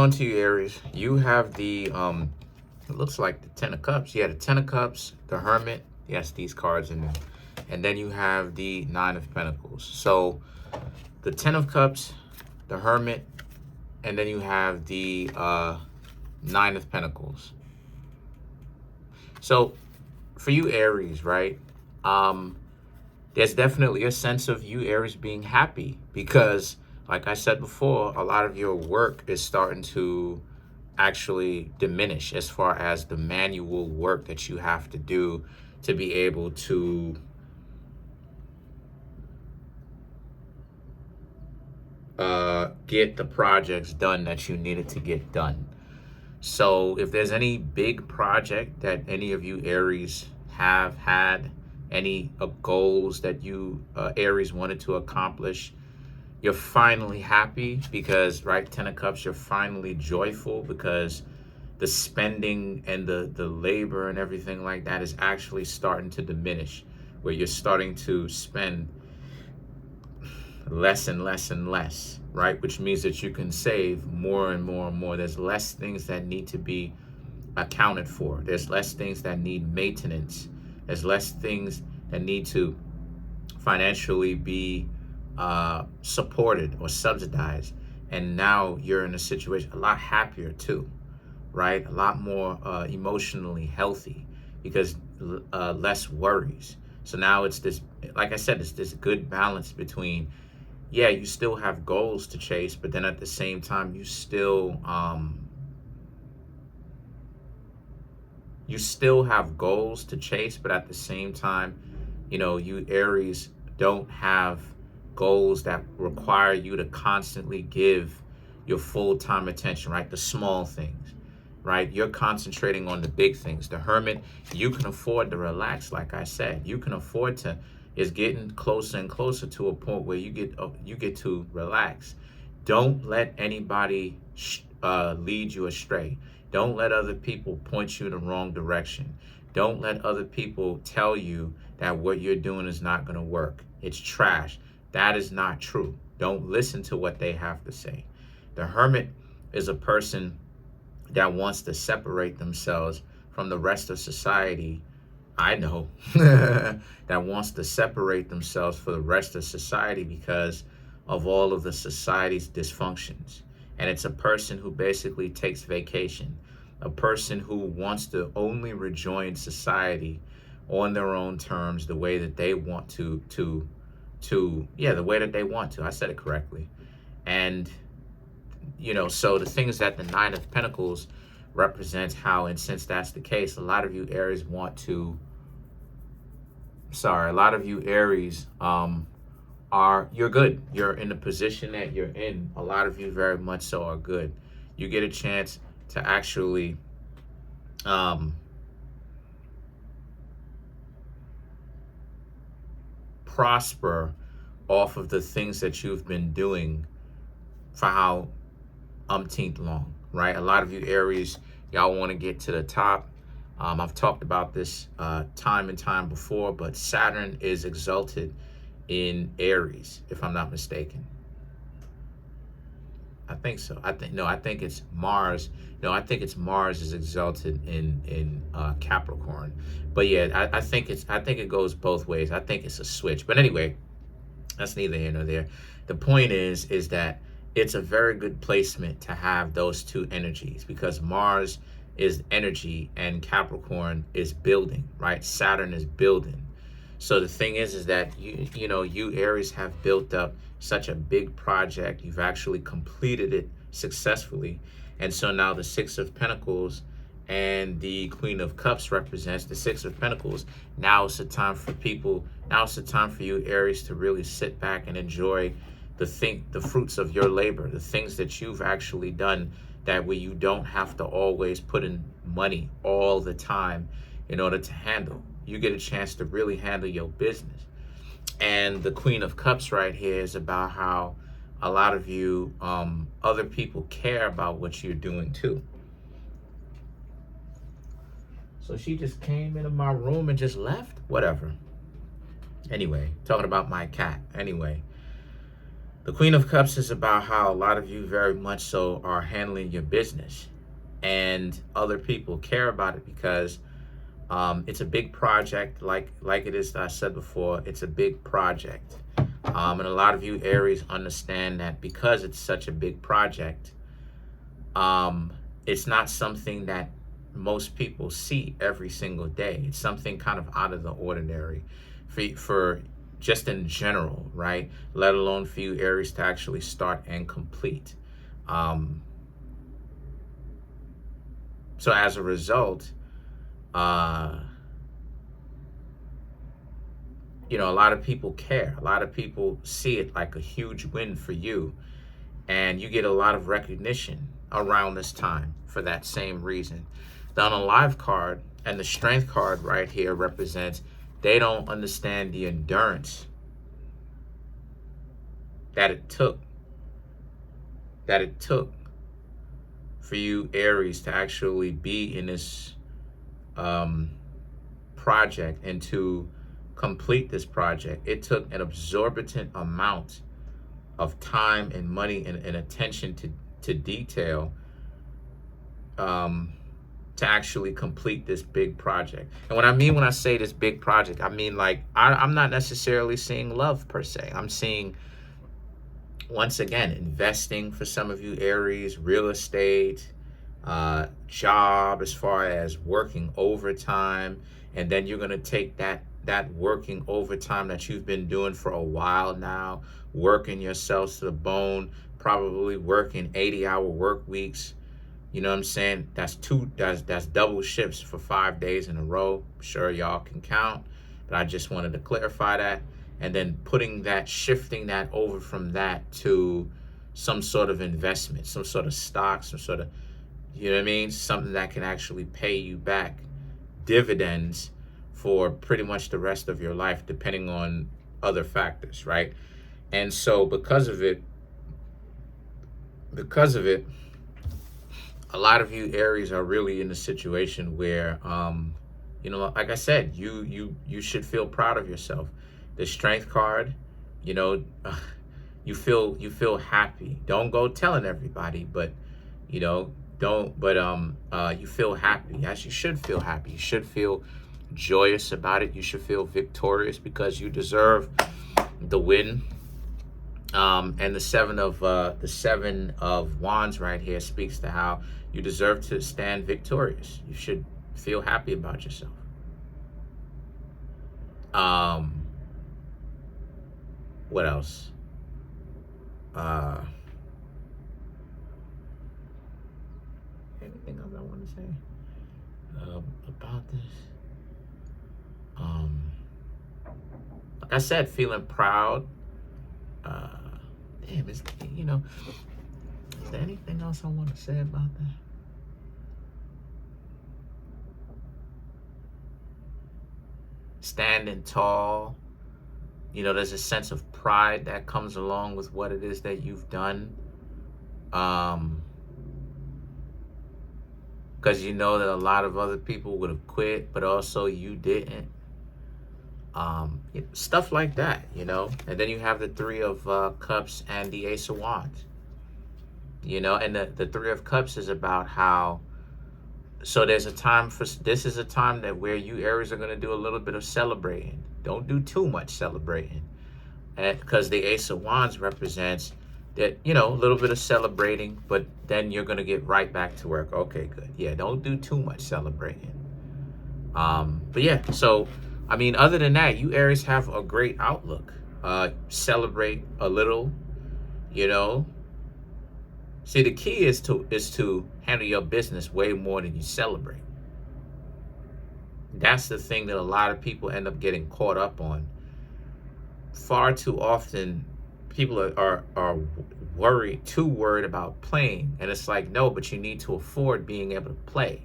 on to you, Aries. You have the it looks like the Ten of Cups. Yeah, the Ten of Cups, the Hermit. Yes, these cards in there. And then you have the Nine of Pentacles. So the Ten of Cups, the Hermit, and then you have the Nine of Pentacles. So for you, Aries, right? There's definitely a sense of you, Aries, being happy because, like I said before, a lot of your work is starting to actually diminish as far as the manual work that you have to do to be able to get the projects done that you needed to get done. So if there's any big project that any of you Aries have had, any goals that you Aries wanted to accomplish, you're finally happy because, right, Ten of Cups, you're finally joyful because the spending and the labor and everything like that is actually starting to diminish, where you're starting to spend less and less and less, right? Which means that you can save more and more and more. There's less things that need to be accounted for. There's less things that need maintenance. There's less things that need to financially be supported or subsidized. And now you're in a situation a lot happier too, right? A lot more emotionally healthy because less worries. So now it's this, like I said, it's this good balance between, yeah, you still have goals to chase, but then at the same time, you still have goals to chase, but at the same time, you know, you Aries don't have goals that require you to constantly give your full-time attention, right? The small things, right? You're concentrating on the big things. The Hermit, you can afford to relax, like I said. You can afford to, it's getting closer and closer to a point where you get to relax. Don't let anybody lead you astray. Don't let other people point you in the wrong direction. Don't let other people tell you that what you're doing is not going to work. It's trash. That is not true. Don't listen to what they have to say. The Hermit is a person that wants to separate themselves from the rest of society. I know that wants to separate themselves from the rest of society because of all of the society's dysfunctions. And it's a person who basically takes vacation, a person who wants to only rejoin society on their own terms, the way that they want to the way that they want to. I said it correctly. And, you know, so the things that the Nine of Pentacles represents how, and since that's the case, a lot of you Aries you're good. You're in the position that you're in. A lot of you very much so are good. You get a chance to actually prosper off of the things that you've been doing for how umpteenth long, right? A lot of you Aries, y'all want to get to the top. I've talked about this time and time before, but Saturn is exalted in Aries, if I'm not mistaken. I think so. I think it's Mars. No, I think it's Mars is exalted in Capricorn. But yeah, I think it goes both ways. I think it's a switch. But anyway, that's neither here nor there. The point is that it's a very good placement to have those two energies because Mars is energy and Capricorn is building, right? Saturn is building. So the thing is that you Aries have built up such a big project. You've actually completed it successfully. And so now the Six of Pentacles and the Queen of Cups represents the Six of Pentacles. Now it's the time for you Aries to really sit back and enjoy the fruits of your labor, the things that you've actually done, that way you don't have to always put in money all the time in order to handle. You get a chance to really handle your business. And the Queen of Cups right here is about how a lot of you, other people care about what you're doing too. So she just came into my room and just left? Whatever. Anyway, talking about my cat. Anyway, The Queen of Cups is about how a lot of you very much so are handling your business, and other people care about it because it's a big project. Like it is, I said before, it's a big project. And a lot of you Aries understand that because it's such a big project, it's not something that most people see every single day. It's something kind of out of the ordinary for just in general, right? Let alone for you Aries to actually start and complete. So as a result, you know, a lot of people care. A lot of people see it like a huge win for you. And you get a lot of recognition around this time for that same reason. The unalive card and the strength card right here represents they don't understand the endurance that it took for you Aries to actually be in this project and to complete this project. It took an exorbitant amount of time and money and attention to detail to actually complete this big project. And when I say this big project, I mean like I'm not necessarily seeing love per se. I'm seeing, once again, investing for some of you Aries, real estate, job, as far as working overtime, and then you're going to take that working overtime that you've been doing for a while now, working yourselves to the bone, probably working 80-hour work weeks. You know what I'm saying? That's double shifts for 5 days in a row. I'm sure y'all can count, but I just wanted to clarify that. And then shifting that over from that to some sort of investment, some sort of stock, some sort of, you know what I mean? Something that can actually pay you back dividends for pretty much the rest of your life, depending on other factors, right? And so because of it, a lot of you Aries are really in a situation where, you know, like I said, you should feel proud of yourself. The strength card, you know, you feel happy. Don't go telling everybody, but you know, you feel happy, as you should feel happy. You should feel joyous about it. You should feel victorious because you deserve the win. And the seven of wands right here speaks to how you deserve to stand victorious. You should feel happy about yourself. What else? Anything else I want to say about this? Like I said, feeling proud. Damn, is there anything else I want to say about that? Standing tall. You know, there's a sense of pride that comes along with what it is that you've done. Because you know that a lot of other people would have quit, but also you didn't. Stuff like that, you know. And then you have the Three of Cups and the Ace of Wands. You know, and the Three of Cups is about how, so this is a time that where you Aries are going to do a little bit of celebrating. Don't do too much celebrating. Because the Ace of Wands represents that, you know, a little bit of celebrating, but then you're going to get right back to work. Okay, good. Yeah, don't do too much celebrating. But yeah, so, I mean, other than that, you Aries have a great outlook. Celebrate a little, you know. See, the key is to handle your business way more than you celebrate. That's the thing that a lot of people end up getting caught up on. Far too often, people are too worried about playing. And it's like, no, but you need to afford being able to play.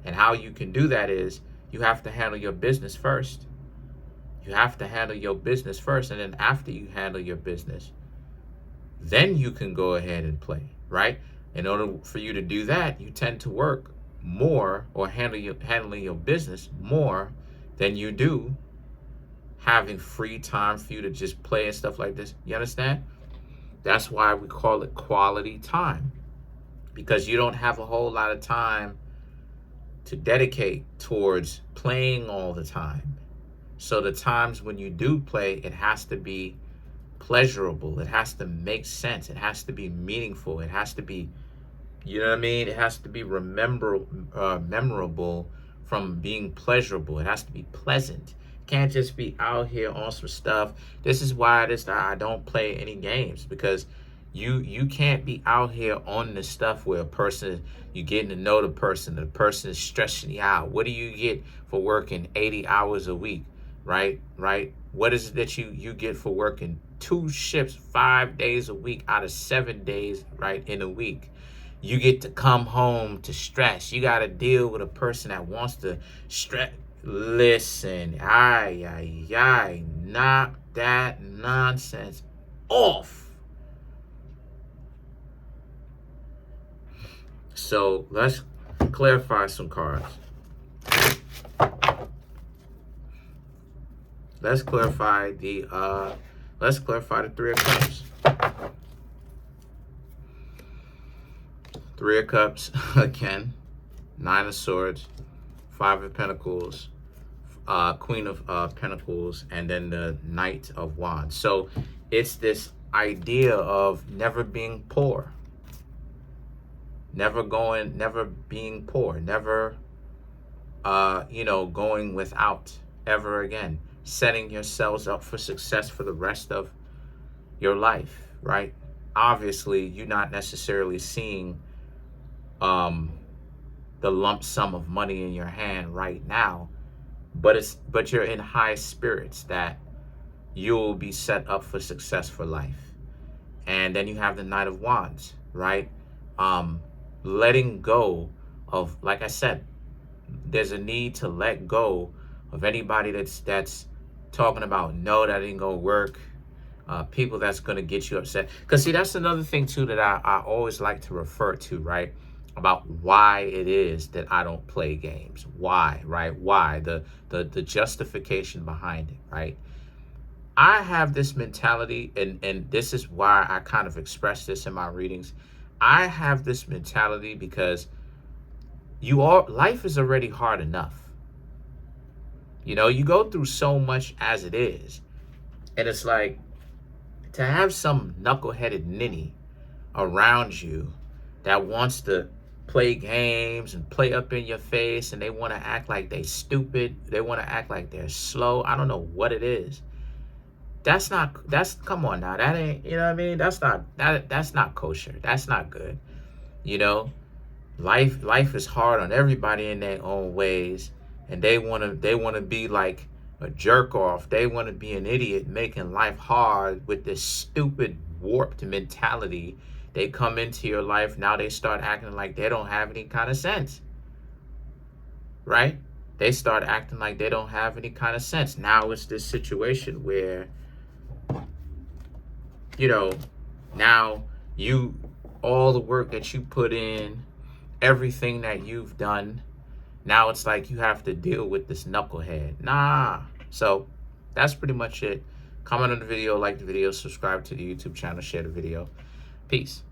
And how you can do that is you have to handle your business first. You have to handle your business first. And then after you handle your business, then you can go ahead and play, right? In order for you to do that, you tend to work more or handling your business more than you do having free time for you to just play and stuff like this. You understand? That's why we call it quality time, because you don't have a whole lot of time to dedicate towards playing all the time. So the times when you do play, it has to be pleasurable. It has to make sense. It has to be meaningful. It has to be, you know what I mean? It has to be memorable from being pleasurable. It has to be pleasant. It can't just be out here on some stuff. This is why I don't play any games, because you can't be out here on this stuff where a person, you getting to know the person is stressing you out. What do you get for working 80 hours a week, right? What is it that you get for working 2 shifts 5 days a week out of 7 days, right, in a week? You get to come home to stress. You got to deal with a person that wants to stress. Listen, knock that nonsense off. So let's clarify some cards. Let's clarify the Three of Cups. Three of Cups again, Nine of Swords, Five of Pentacles, Queen of Pentacles, and then the Knight of Wands. So it's this idea of never being poor, never being poor, never going without ever again, setting yourselves up for success for the rest of your life, right? Obviously, you're not necessarily seeing the lump sum of money in your hand right now, but you're in high spirits that you'll be set up for success for life. And then you have the Knight of Wands, right? Letting go of, like I said, there's a need to let go of anybody that's talking about, no, that ain't gonna work. People that's gonna get you upset. Because see, that's another thing too that I always like to refer to, right? About why it is that I don't play games. Why, right? Why? The justification behind it, right? I have this mentality, and this is why I kind of express this in my readings. I have this mentality because life is already hard enough. You go through so much as it is. And it's like, to have some knuckleheaded ninny around you that wants to play games and play up in your face, and they want to act like they stupid, they want to act like they're slow, I don't know what it is. Come on now, that ain't, you know what I mean? That's not kosher. That's not good. Life is hard on everybody in their own ways, and they want to be like a jerk off. They want to be an idiot, making life hard with this stupid warped mentality. They come into your life, now they start acting like they don't have any kind of sense, right? They start acting like they don't have any kind of sense. Now it's this situation where, now all the work that you put in, everything that you've done, now it's like you have to deal with this knucklehead. Nah. So that's pretty much it. Comment on the video, like the video, subscribe to the YouTube channel, share the video. Peace.